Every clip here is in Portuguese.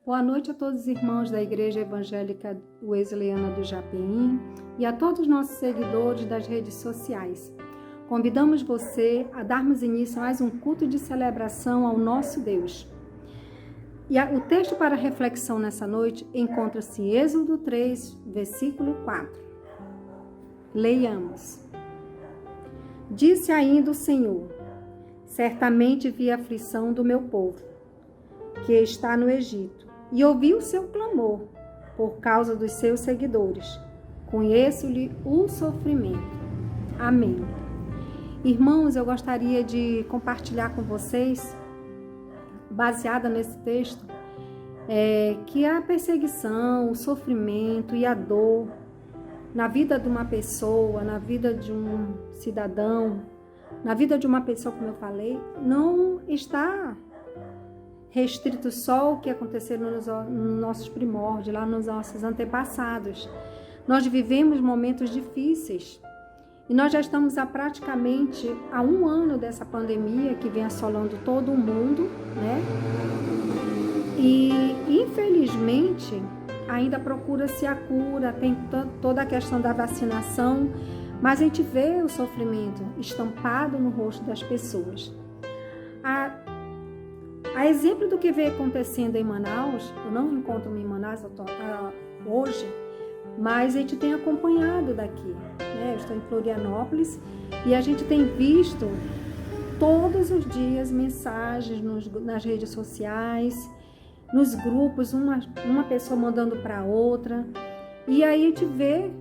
Boa noite a todos os irmãos da Igreja Evangélica Wesleyana do Japim e a todos os nossos seguidores das redes sociais. Convidamos você a darmos início a mais um culto de celebração ao nosso Deus. E o texto para reflexão nessa noite encontra-se em Êxodo 3, versículo 4. Leiamos. Disse ainda o Senhor: certamente vi a aflição do meu povo, que está no Egito, e ouvi o seu clamor por causa dos seus seguidores. Conheço-lhe o sofrimento. Amém. Irmãos, eu gostaria de compartilhar com vocês, baseada nesse texto, que a perseguição, o sofrimento e a dor na vida de uma pessoa, na vida de um cidadão, na vida de uma pessoa, como eu falei, não está restrito só ao que aconteceu nos nossos primórdios, lá nos nossos antepassados. Nós vivemos momentos difíceis e nós já estamos praticamente há um ano dessa pandemia que vem assolando todo o mundo, né? E infelizmente ainda procura-se a cura, tem toda a questão da vacinação, mas a gente vê o sofrimento estampado no rosto das pessoas. A exemplo do que vem acontecendo em Manaus, eu não me encontro em Manaus hoje, mas a gente tem acompanhado daqui, né? Eu estou em Florianópolis e a gente tem visto todos os dias mensagens nas redes sociais, nos grupos, uma pessoa mandando para outra, e aí a gente vê,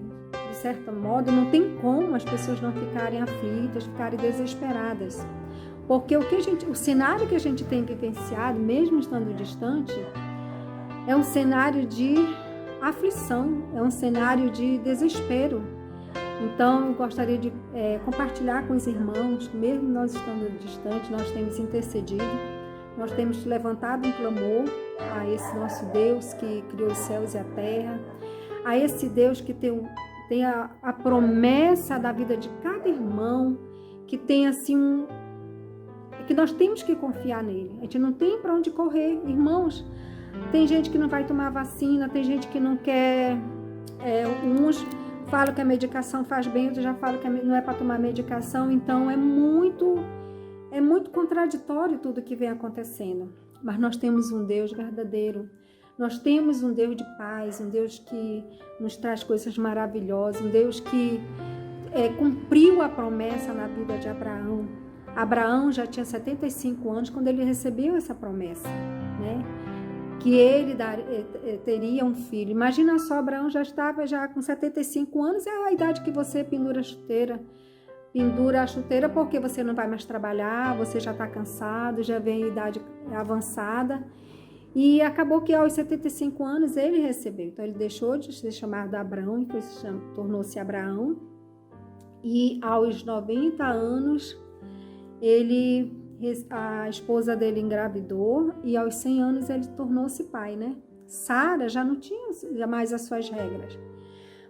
de certo modo, não tem como as pessoas não ficarem aflitas, ficarem desesperadas. Porque o cenário que a gente tem vivenciado, mesmo estando distante, é um cenário de aflição, é um cenário de desespero. Então, eu gostaria de compartilhar com os irmãos, mesmo nós estando distante, nós temos intercedido, nós temos levantado um clamor a esse nosso Deus que criou os céus e a terra, a esse Deus que tem a promessa da vida de cada irmão, que tem assim que nós temos que confiar nele. A gente não tem para onde correr, irmãos. Tem gente que não vai tomar vacina, tem gente que não quer. Uns falam que a medicação faz bem, outros já falam que não é para tomar medicação. Então é muito contraditório tudo que vem acontecendo. Mas nós temos um Deus verdadeiro. Nós temos um Deus de paz, um Deus que nos traz coisas maravilhosas, um Deus que cumpriu a promessa na vida de Abraão. Abraão já tinha 75 anos quando ele recebeu essa promessa, né? Que ele teria um filho. Imagina só, Abraão já estava com 75 anos, é a idade que você pendura a chuteira. Pendura a chuteira porque você não vai mais trabalhar, você já está cansado, já vem a idade avançada. E acabou que aos 75 anos ele recebeu. Então ele deixou de ser chamado Abraão e tornou-se Abraão. E aos 90 anos, a esposa dele engravidou e aos 100 anos ele tornou-se pai, né? Sara já não tinha mais as suas regras.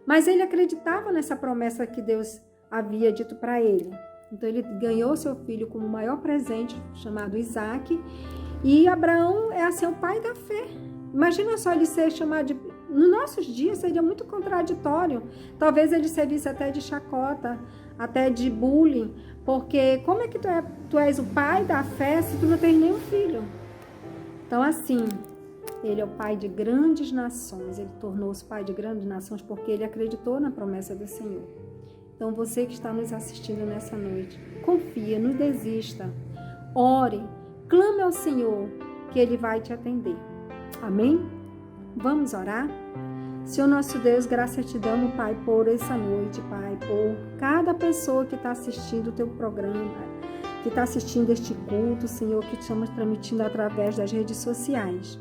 Mas ele acreditava nessa promessa que Deus havia dito para ele. Então ele ganhou seu filho como o maior presente, chamado Isaac. E Abraão é assim o pai da fé. Imagina só ele ser chamado de... Nos nossos dias seria muito contraditório. Talvez ele servisse até de chacota, até de bullying. Porque como é que tu és o pai da fé se tu não tens nenhum filho? Então assim, ele é o pai de grandes nações. Ele tornou-se pai de grandes nações porque ele acreditou na promessa do Senhor. Então você que está nos assistindo nessa noite, confia, não desista. Ore. Clame ao Senhor, que Ele vai te atender. Amém? Vamos orar? Senhor nosso Deus, graças te damos, Pai, por essa noite, Pai, por cada pessoa que está assistindo o Teu programa, que está assistindo este culto, Senhor, que estamos transmitindo através das redes sociais.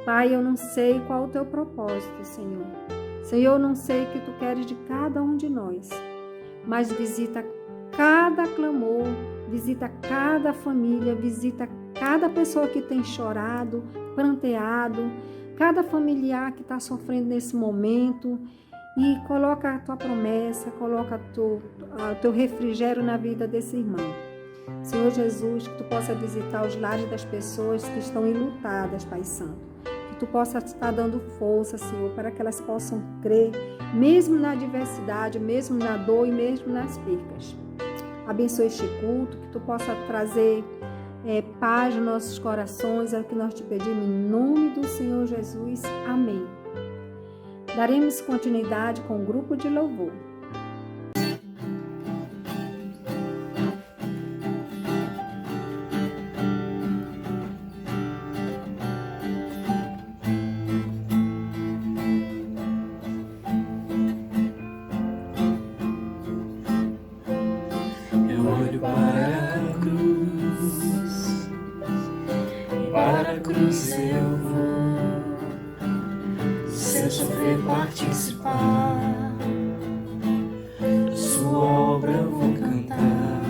Pai, eu não sei qual é o Teu propósito, Senhor. Senhor, eu não sei o que Tu queres de cada um de nós, mas visita cada clamor, visita cada família, visita cada pessoa que tem chorado, pranteado, cada familiar que está sofrendo nesse momento e coloca a Tua promessa, coloca o Teu refrigério na vida desse irmão. Senhor Jesus, que Tu possa visitar os lares das pessoas que estão enlutadas, Pai Santo. Que Tu possa estar dando força, Senhor, para que elas possam crer, mesmo na adversidade, mesmo na dor e mesmo nas percas. Abençoe este culto, que Tu possa trazer paz nos nossos corações, é o que nós te pedimos em nome do Senhor Jesus. Amém. Daremos continuidade com o grupo de louvor. Eu vou, se eu sofrer participar, sua obra eu vou cantar.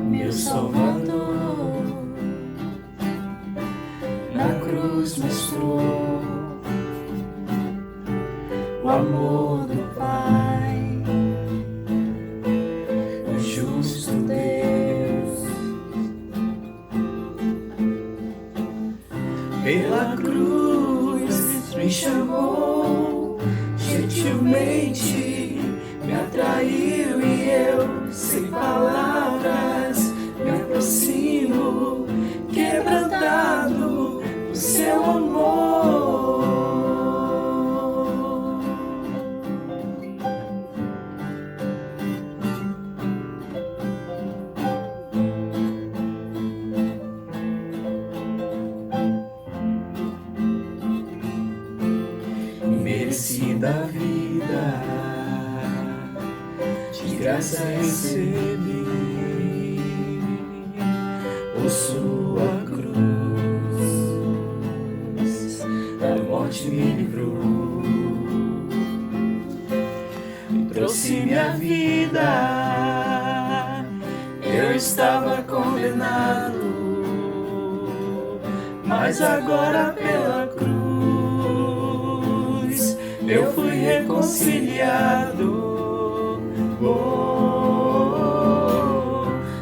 Meu Salvador, na cruz mostrou o amor do Pai, o justo Deus. Pela cruz me chamou, gentilmente me atraiu e eu, sem palavras, me aproximo, quebrantado do seu amor. Da vida, de graça recebi, por sua cruz, da morte me livrou, trouxe minha vida, eu estava condenado, mas agora pela cruz eu fui reconciliado.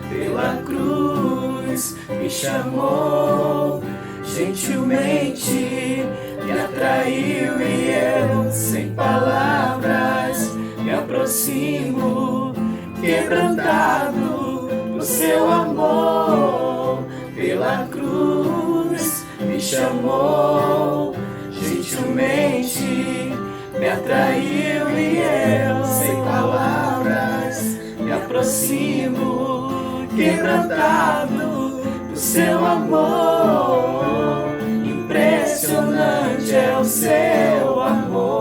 Pela cruz me chamou, gentilmente me atraiu e eu, sem palavras, me aproximo, quebrantado do seu amor. Pela cruz me chamou, gentilmente me atraiu e eu, sem palavras, me aproximo, quebrantado do seu amor. Impressionante é o seu amor.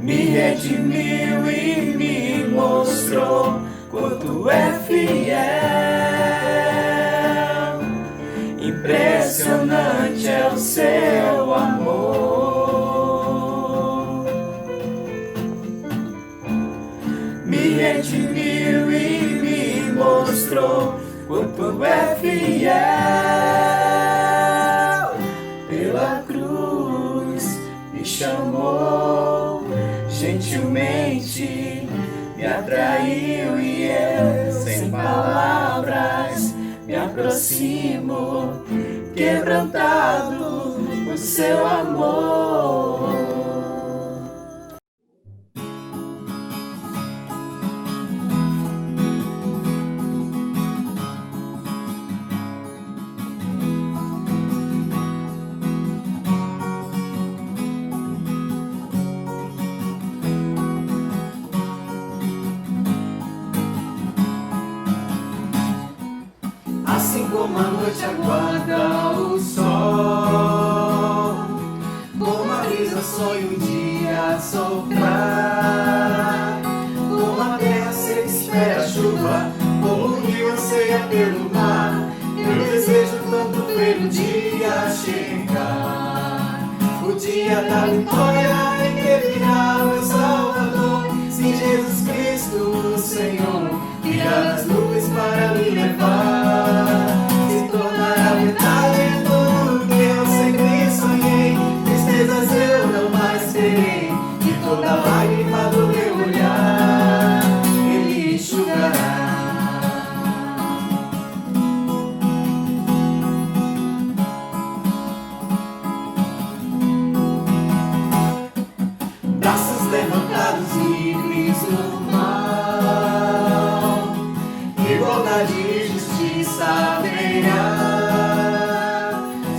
Me redimiu e me mostrou quanto é fiel. Impressionante é o seu amor. Me redimiu e me mostrou quanto é fiel. Pela cruz me chamou, gentilmente me atraiu e eu, sem palavras, me aproximo, quebrantado no seu amor. Assim como a noite aguarda o sol, como a brisa sonha um dia soprar, como a terra seca espera a chuva, como o rio anseia pelo mar, eu desejo tanto ver o dia chegar, o dia da vitória em que virá meu Salvador. Sim, Jesus Cristo, o Senhor, virá nas nuvens para me levar. Se tornará verdade tudo que eu sempre sonhei. Tristezas eu não mais terei, e toda lágrima do meu olhar Ele enxugará. Braços levantados, livres no mar, igualdade e justiça haverá.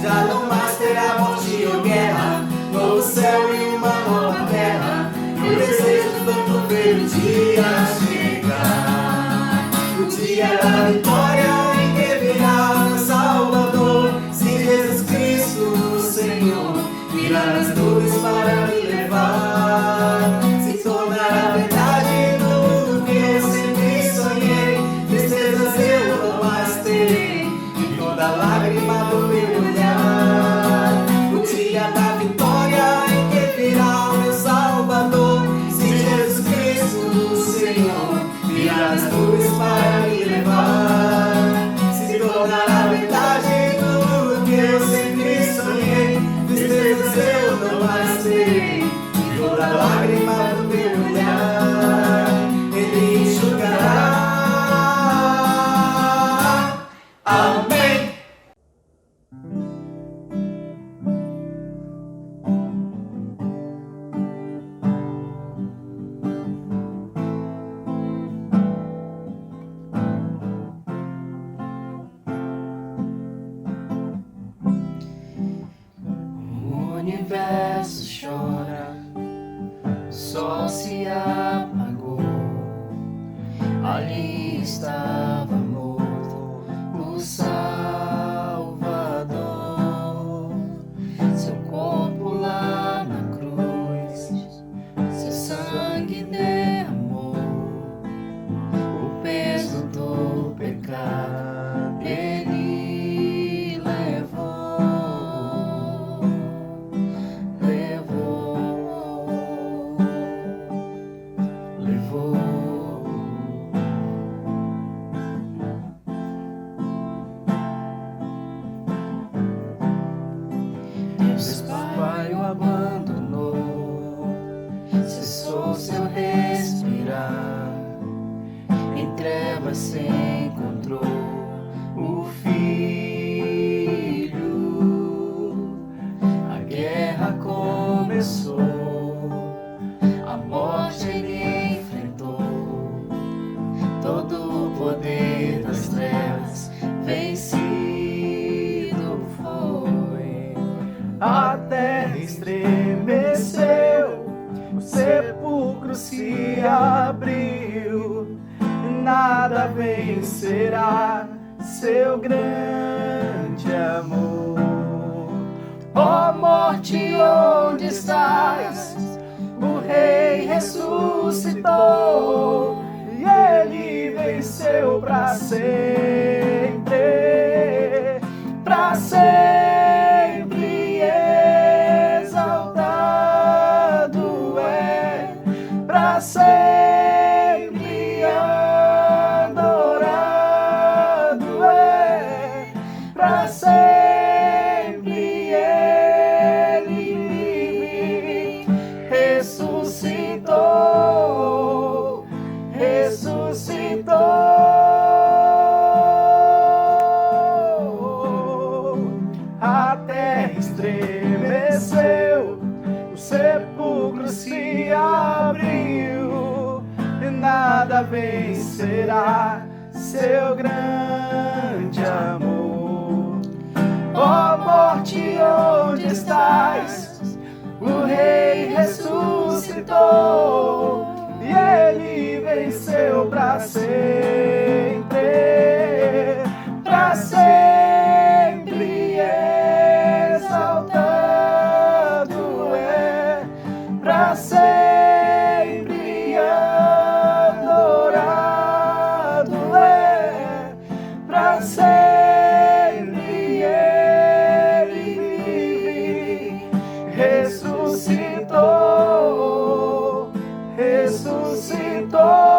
Já não mais terá morte ou guerra, novo céu e uma nova terra. Eu desejo tanto ver o dia chegar, o dia da vitória em que virá meu Salvador. Sim, Jesus Cristo, o Senhor, virá nas nuvens para me levar. Se tornará verdade tudo que eu sempre sonhei. Tristezas eu não mais terei, e toda lágrima do meu olhar. O dia da vitória em que virá meu Salvador. Sim, Jesus Cristo, o Senhor, virá nas nuvens para me levar. Se tornará verdade tudo que eu sempre sonhei. Tristezas eu não mais terei, e toda lágrima do meu olhar Ele enxugará. Amém. O universo chora, o sol se apagou, ali estava morto o Salvador. Seu corpo lá na cruz, seu sangue derramou, o peso do pecado Ele levou, levou. Deus Pai o abandonou, cessou seu respirar, em trevas se encontrou o Filho. A guerra começou, a morte ele enfrentou, todo o poder das trevas vencido foi. A terra estremeceu, os nada vencerá seu grande amor. Ó morte, onde estás? O Rei ressuscitou e Ele venceu para sempre, para sempre exaltado é, para sempre adorado é, para sempre. A terra estremeceu, o sepulcro se abriu, e nada vencerá seu grande amor. Ó morte, onde estás? O Rei ressuscitou e Ele venceu para sempre, para sempre exaltado é, para sempre adorado é, para sempre Ele vive, ressuscitou, ressuscitou.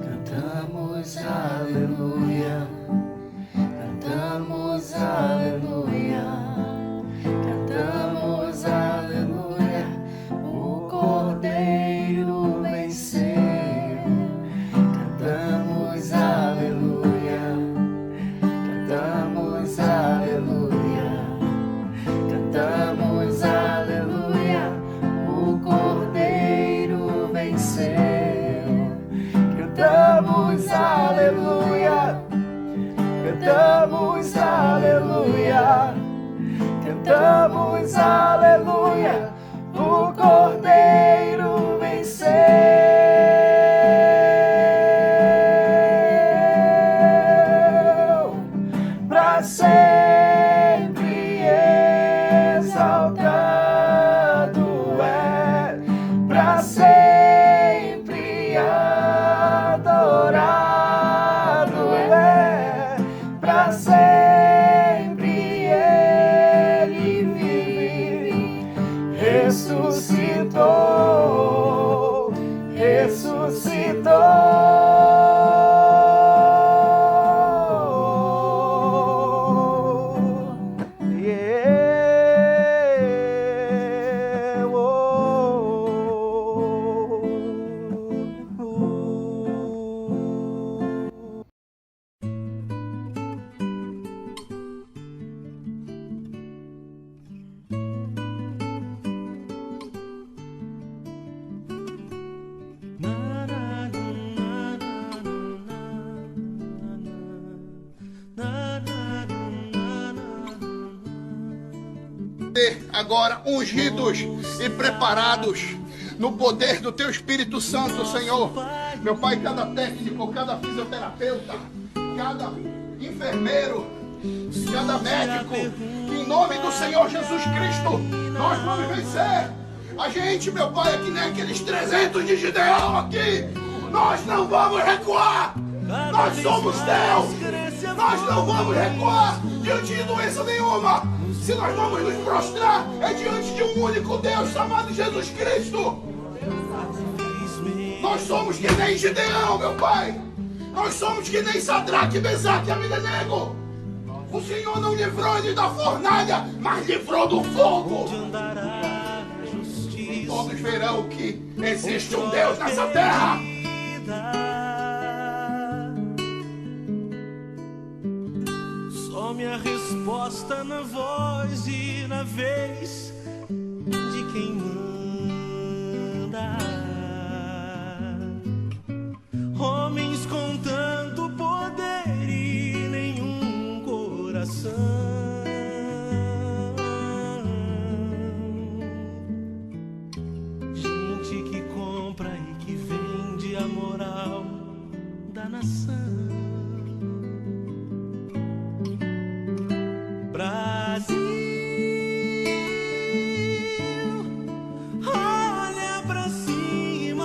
Cantamos aleluia, cantamos aleluia, cantamos aleluia, o Cordeiro venceu. Cantamos aleluia, cantamos aleluia, cantamos aleluia, o Cordeiro venceu. Cantamos aleluia, cantamos aleluia, cantamos aleluia, o Cordeiro venceu. Para sempre exaltado é, para sempre adorado é, para sempre Ele vive, ressuscitou, ressuscitou. Agora ungidos e preparados no poder do Teu Espírito Santo, Senhor. Meu Pai, cada técnico, cada fisioterapeuta, cada enfermeiro, cada médico, em nome do Senhor Jesus Cristo, nós vamos vencer. A gente, meu Pai, é que nem aqueles 300 de Gideão aqui. Nós não vamos recuar. Nós somos Deus. Nós não vamos recuar diante de doença nenhuma. Se nós vamos nos prostrar, é diante de um único Deus chamado Jesus Cristo. Nós somos que nem Gideão, meu Pai. Nós somos que nem Sadraque, Mesaque e Abednego. O Senhor não livrou eles da fornalha, mas livrou do fogo. E todos verão que existe um Deus nessa terra. Minha resposta na voz e na vez de quem manda. da nação. Brasil, olha pra cima.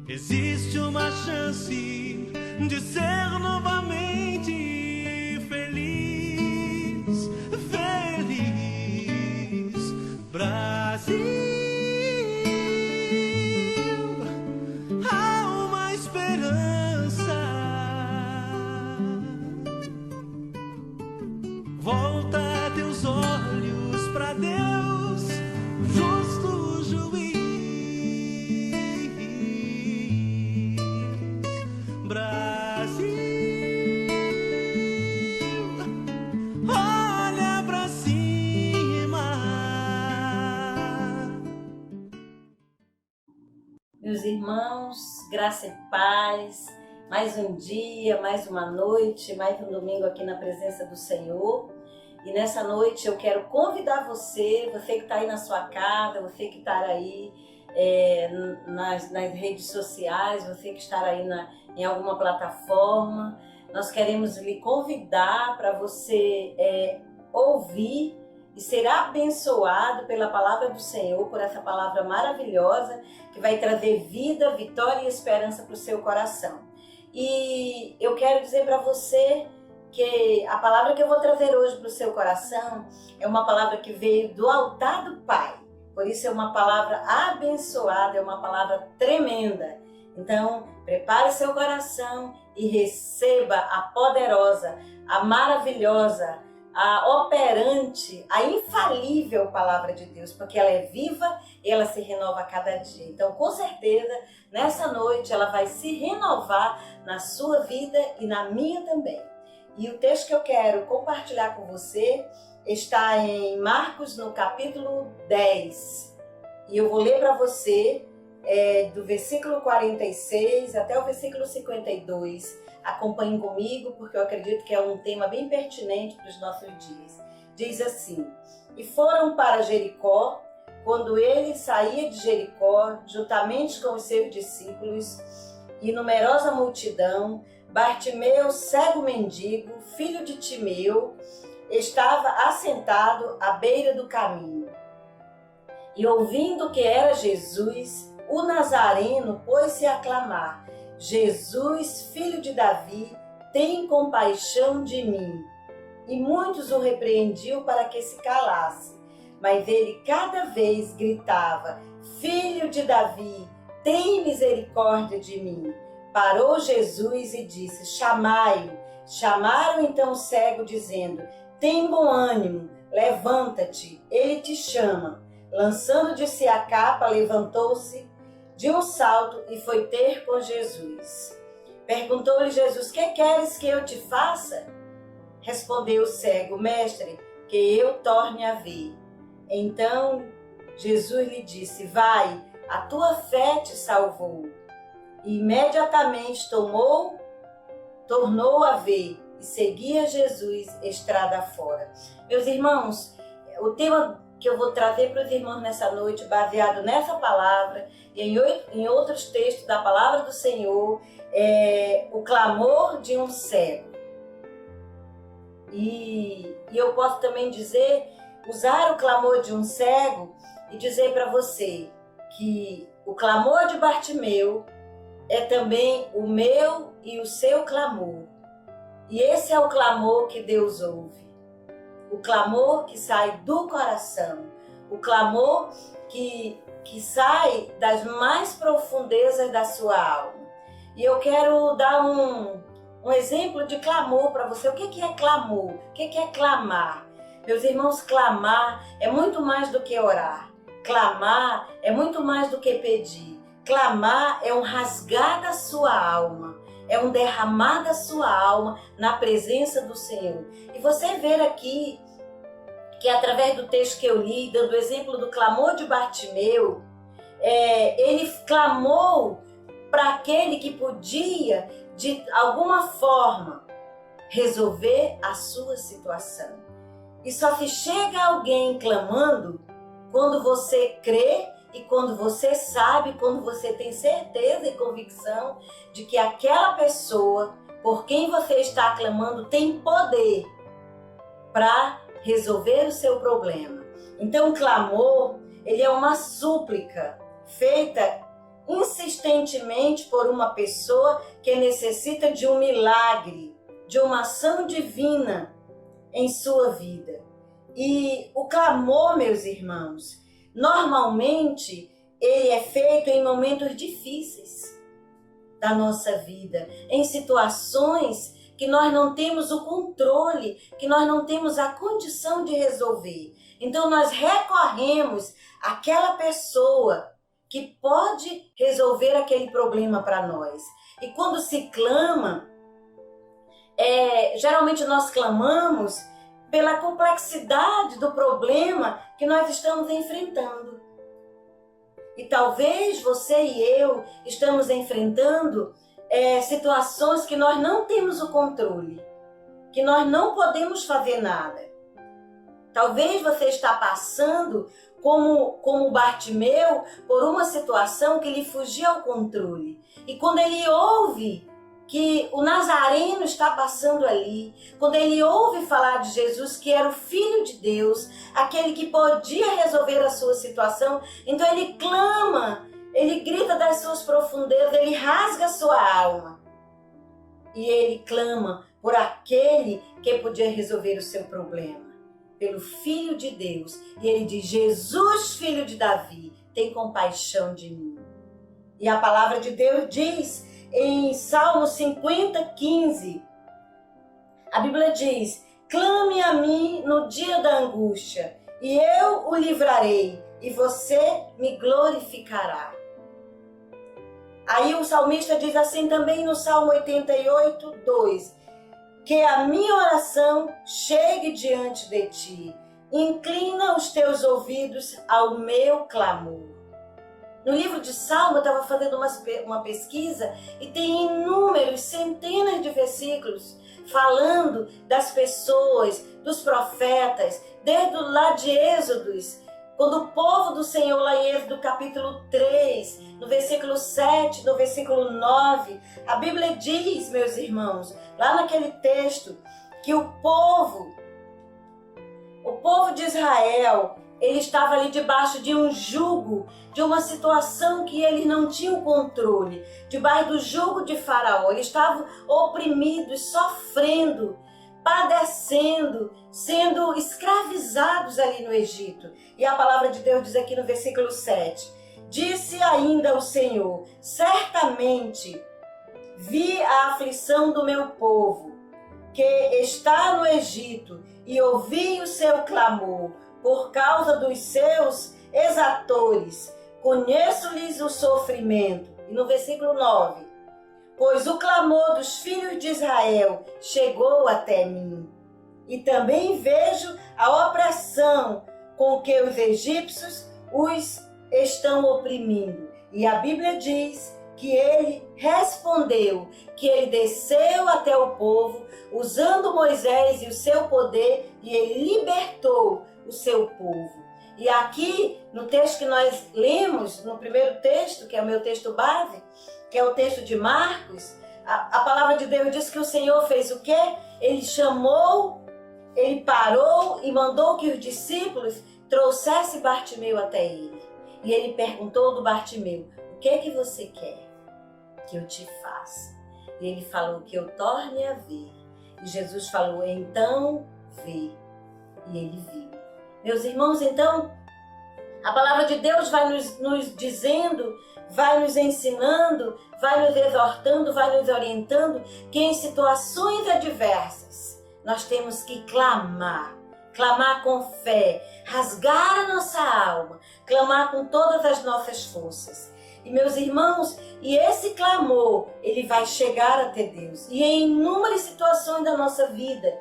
Existe uma chance de ser novamente feliz, feliz. Brasil, há uma esperança. Volta teus olhos pra Deus, justo juiz. Brasil, olha pra cima. Meus irmãos, graça e paz, mais um dia, mais uma noite, mais um domingo aqui na presença do Senhor. E nessa noite eu quero convidar você que está aí na sua casa, você que está aí nas redes sociais, você que está aí em alguma plataforma. Nós queremos lhe convidar para você ouvir e ser abençoado pela palavra do Senhor, por essa palavra maravilhosa que vai trazer vida, vitória e esperança para o seu coração. E eu quero dizer para você que a palavra que eu vou trazer hoje para o seu coração é uma palavra que veio do altar do Pai. Por isso é uma palavra abençoada, é uma palavra tremenda. Então, prepare seu coração e receba a poderosa, a maravilhosa, a operante, a infalível palavra de Deus, porque ela é viva e ela se renova a cada dia. Então, com certeza, nessa noite ela vai se renovar na sua vida e na minha também. E o texto que eu quero compartilhar com você está em Marcos, no capítulo 10. E eu vou ler para você do versículo 46 até o versículo 52. Acompanhe comigo, porque eu acredito que é um tema bem pertinente para os nossos dias. Diz assim: E foram para Jericó. Quando ele saía de Jericó, juntamente com os seus discípulos e numerosa multidão, Bartimeu, cego mendigo, filho de Timeu, estava assentado à beira do caminho. E ouvindo que era Jesus, o Nazareno pôs-se a clamar: Jesus, filho de Davi, tem compaixão de mim. E muitos o repreendiam para que se calasse. Mas ele cada vez gritava: Filho de Davi, tem misericórdia de mim. Parou Jesus e disse: Chamai-o. Chamaram então o cego, dizendo: Tem bom ânimo, levanta-te, ele te chama. Lançando de si a capa, levantou-se de um salto e foi ter com Jesus. Perguntou-lhe Jesus: Que queres que eu te faça? Respondeu o cego: Mestre, que eu torne a ver. Então Jesus lhe disse: Vai, a tua fé te salvou. E imediatamente tornou a ver e seguia Jesus estrada fora. Meus irmãos, o tema que eu vou trazer para os irmãos nessa noite, baseado nessa palavra e em outros textos da palavra do Senhor, é o clamor de um cego. E eu posso também usar o clamor de um cego e dizer para você que o clamor de Bartimeu é também o meu e o seu clamor. E esse é o clamor que Deus ouve. O clamor que sai do coração. O clamor que sai das mais profundezas da sua alma. E eu quero dar um exemplo de clamor para você. O que é clamor? O que é clamar? Meus irmãos, clamar é muito mais do que orar. Clamar é muito mais do que pedir. Clamar é um rasgar da sua alma, é um derramar da sua alma na presença do Senhor. E você ver aqui que através do texto que eu li, dando o exemplo do clamor de Bartimeu, ele clamou para aquele que podia, de alguma forma, resolver a sua situação. E só se chega alguém clamando quando você crê E quando você sabe, quando você tem certeza e convicção de que aquela pessoa por quem você está clamando tem poder para resolver o seu problema. Então o clamor, ele é uma súplica feita insistentemente por uma pessoa que necessita de um milagre, de uma ação divina em sua vida. E o clamor, meus irmãos, normalmente ele é feito em momentos difíceis da nossa vida, em situações que nós não temos o controle, que nós não temos a condição de resolver. Então nós recorremos àquela pessoa que pode resolver aquele problema para nós. E quando se clama, geralmente nós clamamos pela complexidade do problema que nós estamos enfrentando. E talvez você e eu estamos enfrentando situações que nós não temos o controle, que nós não podemos fazer nada. Talvez você está passando, como Bartimeu, por uma situação que lhe fugia ao controle. E quando ele ouve que o Nazareno está passando ali, quando ele ouve falar de Jesus, que era o Filho de Deus, aquele que podia resolver a sua situação, então ele clama, ele grita das suas profundezas, ele rasga a sua alma. E ele clama por aquele que podia resolver o seu problema, pelo Filho de Deus. E ele diz: Jesus, filho de Davi, tem compaixão de mim. E a palavra de Deus diz em Salmo 50:15, a Bíblia diz: clame a mim no dia da angústia, e eu o livrarei, e você me glorificará. Aí o salmista diz assim também no Salmo 88:2, que a minha oração chegue diante de ti, inclina os teus ouvidos ao meu clamor. No livro de Salmo, eu estava fazendo uma pesquisa e tem inúmeros, centenas de versículos falando das pessoas, dos profetas, desde lá de Êxodos, quando o povo do Senhor, lá em Êxodo capítulo 3, no versículo 7, no versículo 9, a Bíblia diz, meus irmãos, lá naquele texto, que o povo de Israel, ele estava ali debaixo de um jugo, de uma situação que eles não tinham controle, debaixo do jugo de Faraó. Eles estavam oprimidos, sofrendo, padecendo, sendo escravizados ali no Egito. E a palavra de Deus diz aqui no versículo 7, disse ainda o Senhor: certamente vi a aflição do meu povo, que está no Egito, e ouvi o seu clamor, por causa dos seus exatores, conheço-lhes o sofrimento. E no versículo 9, pois o clamor dos filhos de Israel chegou até mim, e também vejo a opressão com que os egípcios os estão oprimindo. E a Bíblia diz que ele respondeu, que ele desceu até o povo, usando Moisés e o seu poder, e ele libertou o seu povo. E aqui, no texto que nós lemos, no primeiro texto, que é o meu texto base, que é o texto de Marcos, a palavra de Deus diz que o Senhor fez o quê? Ele chamou, ele parou e mandou que os discípulos trouxessem Bartimeu até ele. E ele perguntou do Bartimeu: o que é que você quer que eu te faça? E ele falou: que eu torne a ver. E Jesus falou: então vê. E ele viu. Meus irmãos, então, a palavra de Deus vai nos dizendo, vai nos ensinando, vai nos exortando, vai nos orientando que em situações adversas nós temos que clamar com fé, rasgar a nossa alma, clamar com todas as nossas forças. E meus irmãos, e esse clamor, ele vai chegar até Deus. E em inúmeras situações da nossa vida,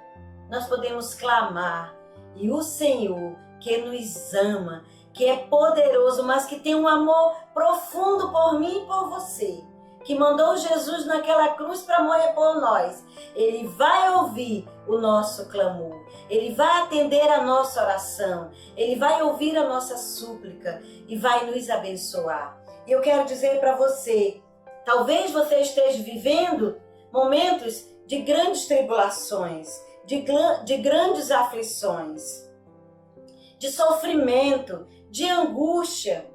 nós podemos clamar. E o Senhor, que nos ama, que é poderoso, mas que tem um amor profundo por mim e por você, que mandou Jesus naquela cruz para morrer por nós, Ele vai ouvir o nosso clamor, Ele vai atender a nossa oração, Ele vai ouvir a nossa súplica e vai nos abençoar. E eu quero dizer para você, talvez você esteja vivendo momentos de grandes tribulações, de grandes aflições, de sofrimento, de angústia,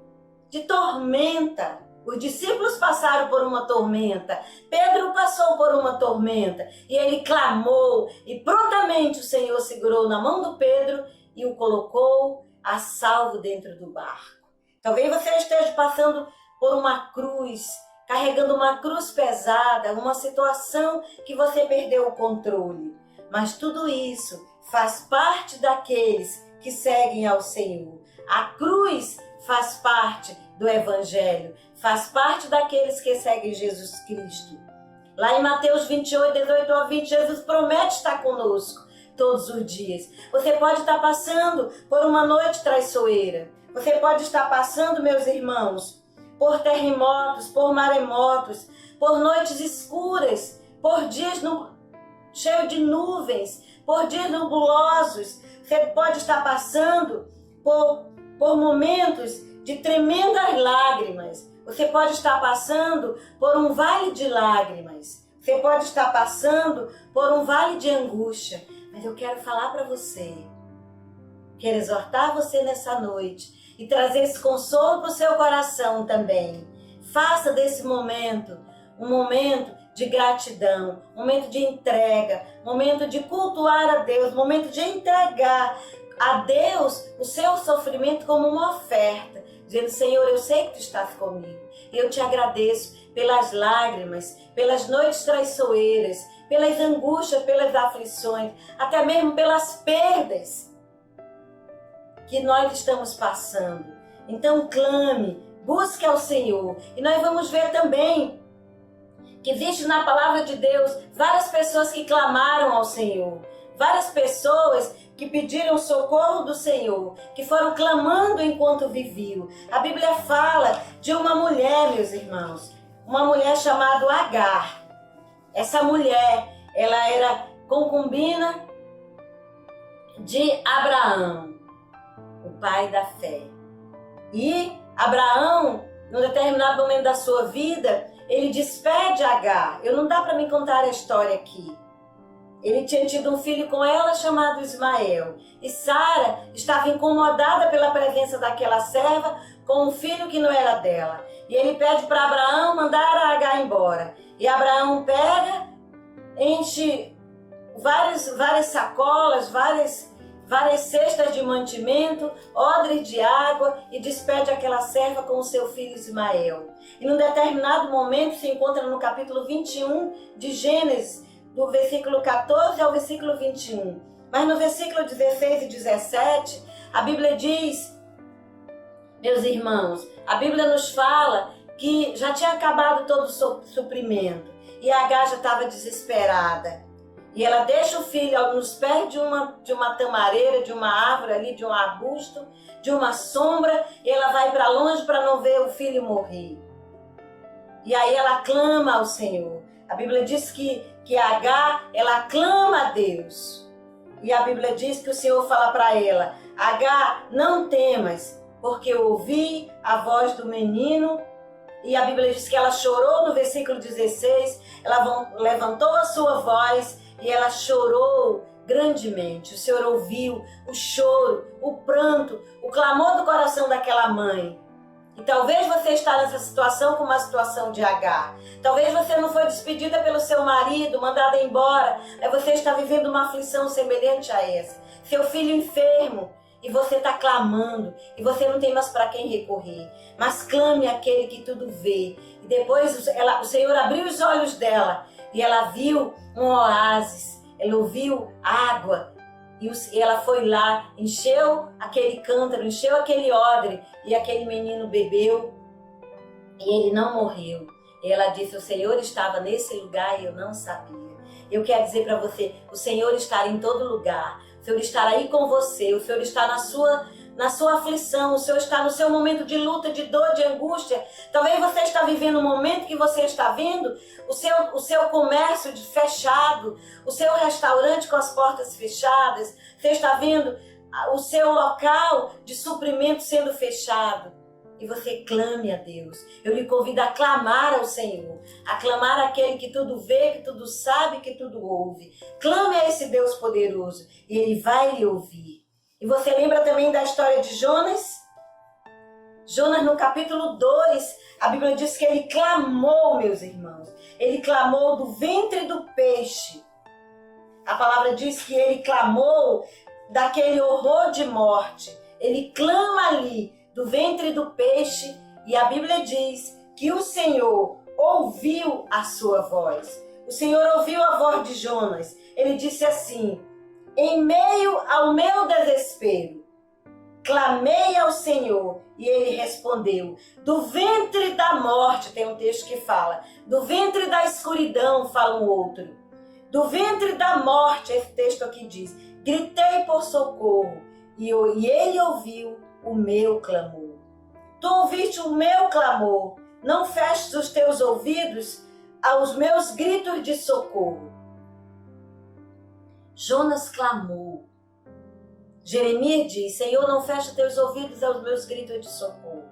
de tormenta. Os discípulos passaram por uma tormenta, Pedro passou por uma tormenta e ele clamou e prontamente o Senhor segurou na mão do Pedro e o colocou a salvo dentro do barco. Talvez você esteja passando por uma cruz, carregando uma cruz pesada, uma situação que você perdeu o controle. Mas tudo isso faz parte daqueles que seguem ao Senhor. A cruz faz parte do Evangelho, faz parte daqueles que seguem Jesus Cristo. Lá em Mateus 28, 18 a 20, Jesus promete estar conosco todos os dias. Você pode estar passando por uma noite traiçoeira. Você pode estar passando, meus irmãos, por terremotos, por maremotos, por noites escuras, por dias cheios de nuvens, por dias nebulosos. Você pode estar passando por momentos de tremendas lágrimas. Você pode estar passando por um vale de lágrimas. Você pode estar passando por um vale de angústia. Mas eu quero falar para você, quero exortar você nessa noite e trazer esse consolo para o seu coração também. Faça desse momento um momento de gratidão, um momento de entrega, um momento de cultuar a Deus, um momento de entregar a Deus o seu sofrimento como uma oferta, dizendo: Senhor, eu sei que Tu estás comigo, eu te agradeço pelas lágrimas, pelas noites traiçoeiras, pelas angústias, pelas aflições, até mesmo pelas perdas que nós estamos passando. Então clame, busque ao Senhor. E nós vamos ver também que existe na palavra de Deus várias pessoas que clamaram ao Senhor, várias pessoas que pediram socorro do Senhor, que foram clamando enquanto viviam. A Bíblia fala de uma mulher, meus irmãos, uma mulher chamada Agar. Essa mulher, ela era concubina de Abraão, o pai da fé. E Abraão, num determinado momento da sua vida, ele despede Agar. Não dá para me contar a história aqui. Ele tinha tido um filho com ela chamado Ismael. E Sara estava incomodada pela presença daquela serva com um filho que não era dela. E ele pede para Abraão mandar a Agar embora. E Abraão pega, enche várias sacolas, várias cestas de mantimento, odres de água e despede aquela serva com o seu filho Ismael. E num determinado momento se encontra no capítulo 21 de Gênesis, do versículo 14 ao versículo 21. Mas no versículo 16 e 17, a Bíblia diz, meus irmãos, a Bíblia nos fala que já tinha acabado todo o suprimento e Agar já estava desesperada. E ela deixa o filho nos pés de uma tamareira, de uma árvore ali, de um arbusto, de uma sombra, e ela vai para longe para não ver o filho morrer. E aí ela clama ao Senhor. A Bíblia diz que Agar, ela clama a Deus. E a Bíblia diz que o Senhor fala para ela: Agar, não temas, porque eu ouvi a voz do menino. E a Bíblia diz que ela chorou no versículo 16, ela levantou a sua voz e ela chorou grandemente. O Senhor ouviu o choro, o pranto, o clamor do coração daquela mãe. E talvez você está nessa situação como a situação de Agar. Talvez você não foi despedida pelo seu marido, mandada embora, mas você está vivendo uma aflição semelhante a essa. Seu filho enfermo, e você está clamando, e você não tem mais para quem recorrer. Mas clame àquele que tudo vê. E depois o Senhor abriu os olhos dela, e ela viu um oásis, ela ouviu água, e ela foi lá, encheu aquele cântaro, encheu aquele odre, e aquele menino bebeu, e ele não morreu. E ela disse: o Senhor estava nesse lugar e eu não sabia. Eu quero dizer para você, o Senhor está em todo lugar, o Senhor está aí com você, o Senhor está na sua na sua aflição, o Senhor está no seu momento de luta, de dor, de angústia. Talvez você está vivendo um momento que você está vendo o seu comércio fechado, o seu restaurante com as portas fechadas, você está vendo o seu local de suprimento sendo fechado. E você clame a Deus. Eu lhe convido a clamar ao Senhor, a clamar àquele que tudo vê, que tudo sabe, que tudo ouve. Clame a esse Deus poderoso e Ele vai lhe ouvir. E você lembra também da história de Jonas? Jonas, no capítulo 2, a Bíblia diz que ele clamou, meus irmãos. Ele clamou do ventre do peixe. A palavra diz que ele clamou daquele horror de morte. Ele clama ali do ventre do peixe, e a Bíblia diz que o Senhor ouviu a sua voz. O Senhor ouviu a voz de Jonas. Ele disse assim: em meio ao meu desespero, clamei ao Senhor e Ele respondeu. Do ventre da morte, tem um texto que fala, do ventre da escuridão, fala um outro. Do ventre da morte, esse texto aqui diz, gritei por socorro e Ele ouviu o meu clamor. Tu ouviste o meu clamor, não feches os teus ouvidos aos meus gritos de socorro. Jonas clamou. Jeremias diz, Senhor, não feche teus ouvidos aos meus gritos de socorro.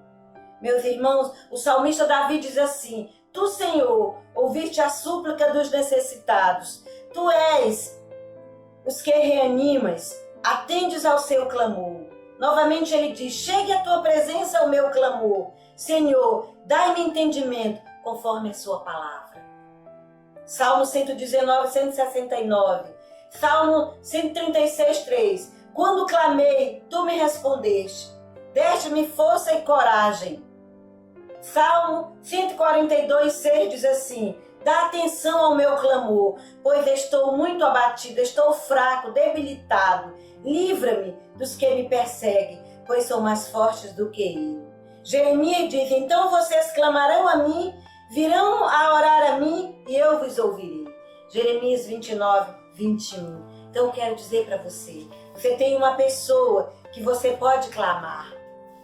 Meus irmãos, o salmista Davi diz assim, Tu, Senhor, ouviste a súplica dos necessitados. Tu és os que reanimas, atendes ao seu clamor. Novamente ele diz, chegue à tua presença o meu clamor. Senhor, dai-me entendimento conforme a sua palavra. Salmo 119, 169. Salmo 136, 3. Quando clamei, tu me respondeste. Deste-me força e coragem. Salmo 142, 6 diz assim, dá atenção ao meu clamor, pois estou muito abatido, estou fraco, debilitado. Livra-me dos que me perseguem, pois são mais fortes do que eu. Jeremias diz, então vocês clamarão a mim, virão a orar a mim e eu vos ouvirei. Jeremias 29, 21. Então eu quero dizer para você, você tem uma pessoa que você pode clamar.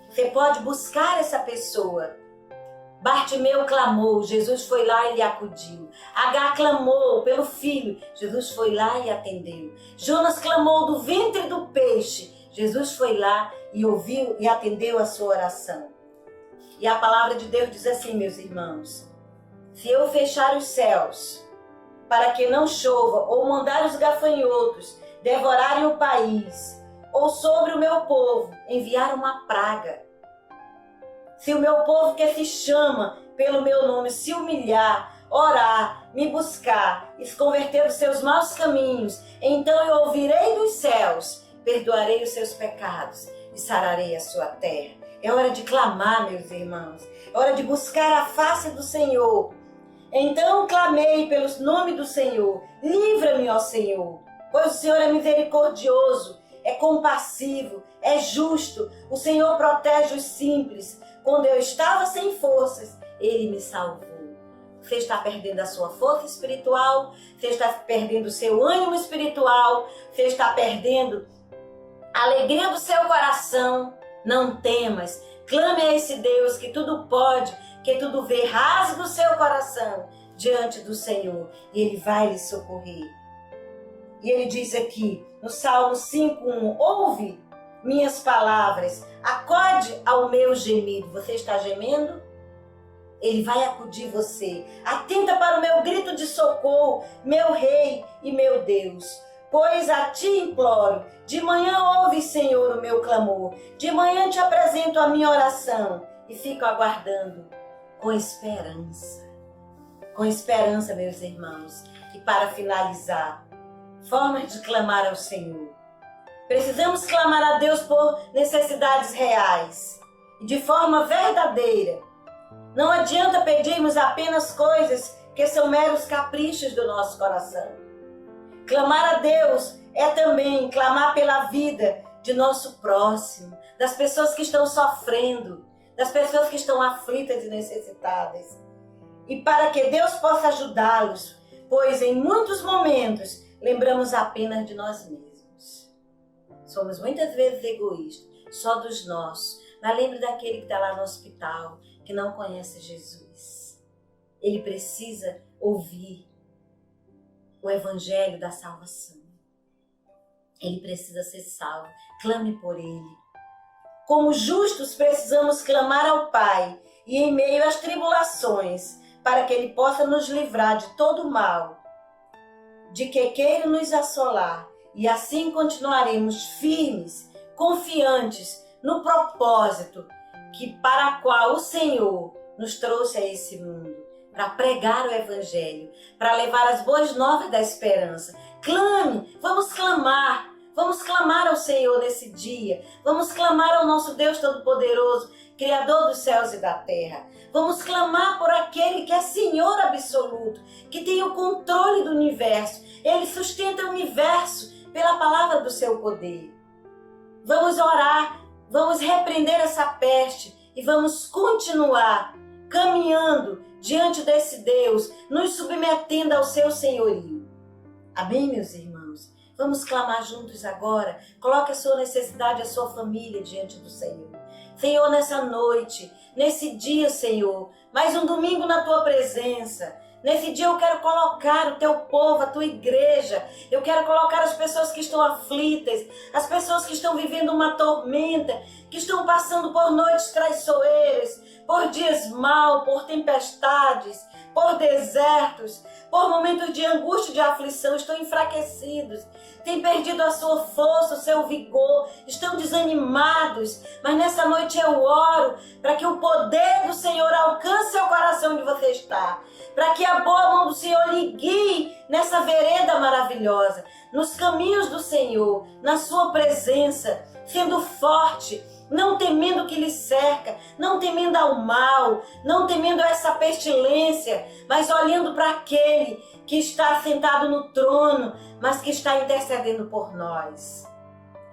Você pode buscar essa pessoa. Bartimeu clamou, Jesus foi lá e lhe acudiu. Agar clamou pelo filho, Jesus foi lá e atendeu. Jonas clamou do ventre do peixe, Jesus foi lá e ouviu e atendeu a sua oração. E a palavra de Deus diz assim, meus irmãos, se eu fechar os céus para que não chova, ou mandar os gafanhotos devorarem o país, ou sobre o meu povo enviar uma praga, se o meu povo que se chama pelo meu nome se humilhar, orar, me buscar e se converter dos seus maus caminhos, então eu ouvirei dos céus, perdoarei os seus pecados e sararei a sua terra. É hora de clamar, meus irmãos. É hora de buscar a face do Senhor. Então clamei pelo nome do Senhor. Livra-me, ó Senhor, pois o Senhor é misericordioso, é compassivo, é justo. O Senhor protege os simples. Quando eu estava sem forças, Ele me salvou. Você está perdendo a sua força espiritual, você está perdendo o seu ânimo espiritual, você está perdendo a alegria do seu coração. Não temas, clame a esse Deus que tudo pode, que tudo vê, rasgue o seu coração diante do Senhor e Ele vai lhe socorrer. E Ele diz aqui no Salmo 5:1, ouve minhas palavras, acode ao meu gemido. Você está gemendo? Ele vai acudir você. Atenta para o meu grito de socorro, meu Rei e meu Deus. Pois a ti imploro, de manhã ouve, Senhor, o meu clamor. De manhã te apresento a minha oração e fico aguardando com esperança. Com esperança, meus irmãos. E para finalizar, formas de clamar ao Senhor. Precisamos clamar a Deus por necessidades reais e de forma verdadeira. Não adianta pedirmos apenas coisas que são meros caprichos do nosso coração. Clamar a Deus é também clamar pela vida de nosso próximo, das pessoas que estão sofrendo, das pessoas que estão aflitas e necessitadas. E para que Deus possa ajudá-los, pois em muitos momentos lembramos apenas de nós mesmos. Somos muitas vezes egoístas, só dos nossos, mas lembre daquele que está lá no hospital, que não conhece Jesus. Ele precisa ouvir o evangelho da salvação. Ele precisa ser salvo. Clame por ele. Como justos, precisamos clamar ao Pai e em meio às tribulações, para que Ele possa nos livrar de todo mal, de que queira nos assolar, e assim continuaremos firmes, confiantes no propósito para a qual o Senhor nos trouxe a esse mundo, para pregar o Evangelho, para levar as boas novas da esperança. Clame, vamos clamar ao Senhor nesse dia, vamos clamar ao nosso Deus Todo-Poderoso, Criador dos céus e da terra. Vamos clamar por aquele que é Senhor absoluto, que tem o controle do universo. Ele sustenta o universo pela palavra do seu poder. Vamos orar, vamos repreender essa peste e vamos continuar caminhando diante desse Deus, nos submetendo ao seu senhorio. Amém, meus irmãos? Vamos clamar juntos agora. Coloque a sua necessidade, a sua família diante do Senhor. Senhor, nessa noite, nesse dia, Senhor, mais um domingo na Tua presença. Nesse dia eu quero colocar o Teu povo, a Tua igreja. Eu quero colocar as pessoas que estão aflitas, as pessoas que estão vivendo uma tormenta, que estão passando por noites traiçoeiras, por dias maus, por tempestades, por desertos, por momentos de angústia e de aflição, estão enfraquecidos, têm perdido a sua força, o seu vigor, estão desanimados. Mas nessa noite eu oro para que o poder do Senhor alcance o coração onde você está, para que a boa mão do Senhor lhe guie nessa vereda maravilhosa, nos caminhos do Senhor, na sua presença, sendo forte, não temendo o que lhe cerca, não temendo ao mal, não temendo a essa pestilência, mas olhando para aquele que está sentado no trono, mas que está intercedendo por nós.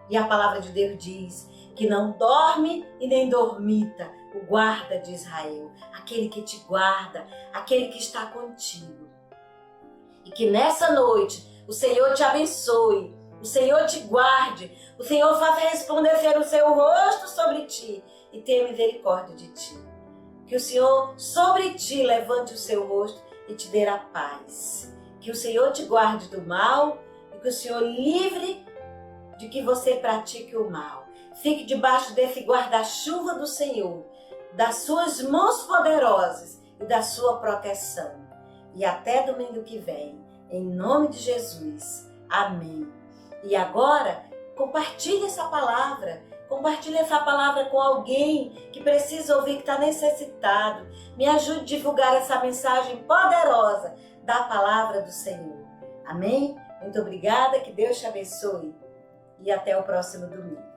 E a palavra de Deus diz que não dorme e nem dormita o guarda de Israel, aquele que te guarda, aquele que está contigo. E que nessa noite o Senhor te abençoe, o Senhor te guarde, o Senhor faça resplandecer o seu rosto sobre ti e tenha misericórdia de ti. Que o Senhor sobre ti levante o seu rosto e te dê a paz. Que o Senhor te guarde do mal e que o Senhor livre de que você pratique o mal. Fique debaixo desse guarda-chuva do Senhor, das suas mãos poderosas e da sua proteção. E até domingo que vem, em nome de Jesus. Amém. E agora, compartilhe essa palavra com alguém que precisa ouvir, que está necessitado. Me ajude a divulgar essa mensagem poderosa da palavra do Senhor. Amém? Muito obrigada, que Deus te abençoe. E até o próximo domingo.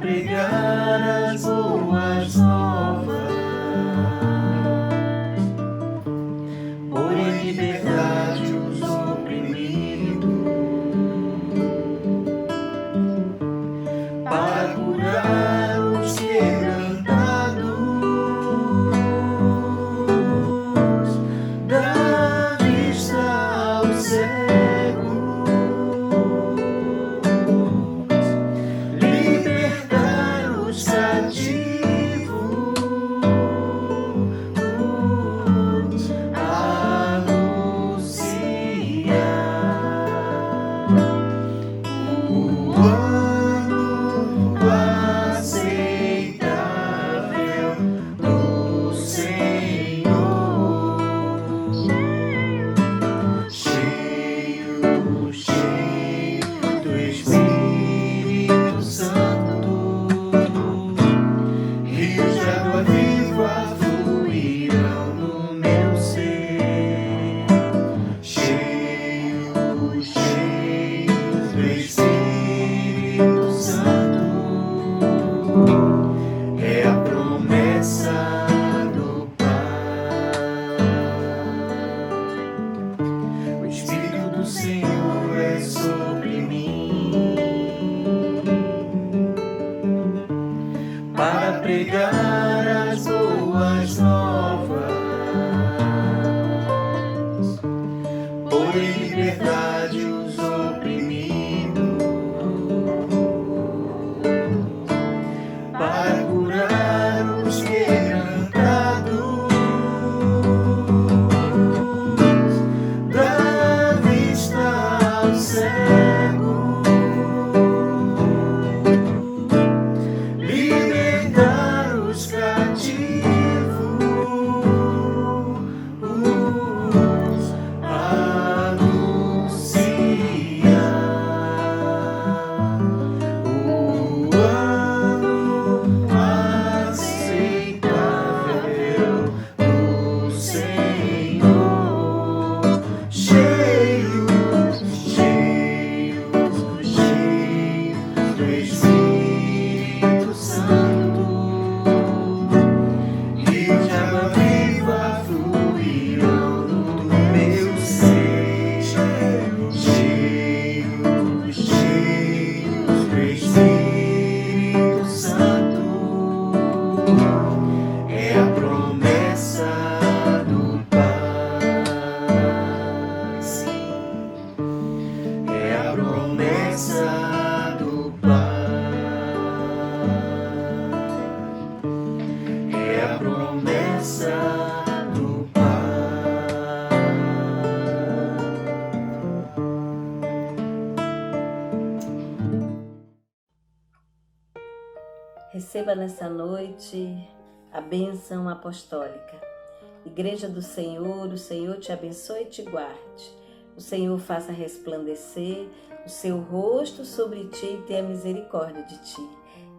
Pregar as boas novas, por em liberdade os oprimidos. Espírito do Senhor é sobre mim, para pregar as boas novas, pôr em liberdade os oprimidos, para curar os quebrantados, dar vista ao cego, libertar os cativos, Receba nessa noite a bênção apostólica. Igreja do Senhor, o Senhor te abençoe e te guarde. O Senhor faça resplandecer o seu rosto sobre ti e tenha misericórdia de ti.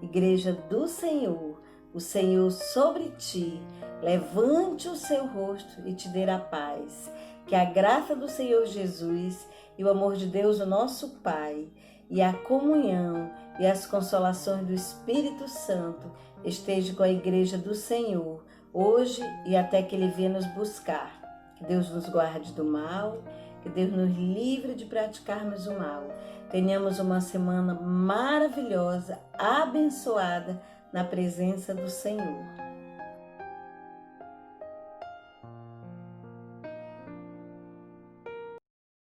Igreja do Senhor, o Senhor sobre ti, levante o seu rosto e te dê a paz. Que a graça do Senhor Jesus e o amor de Deus, o nosso Pai, e a comunhão e as consolações do Espírito Santo esteja com a Igreja do Senhor, hoje e até que Ele venha nos buscar. Que Deus nos guarde do mal, que Deus nos livre de praticarmos o mal. Tenhamos uma semana maravilhosa, abençoada na presença do Senhor.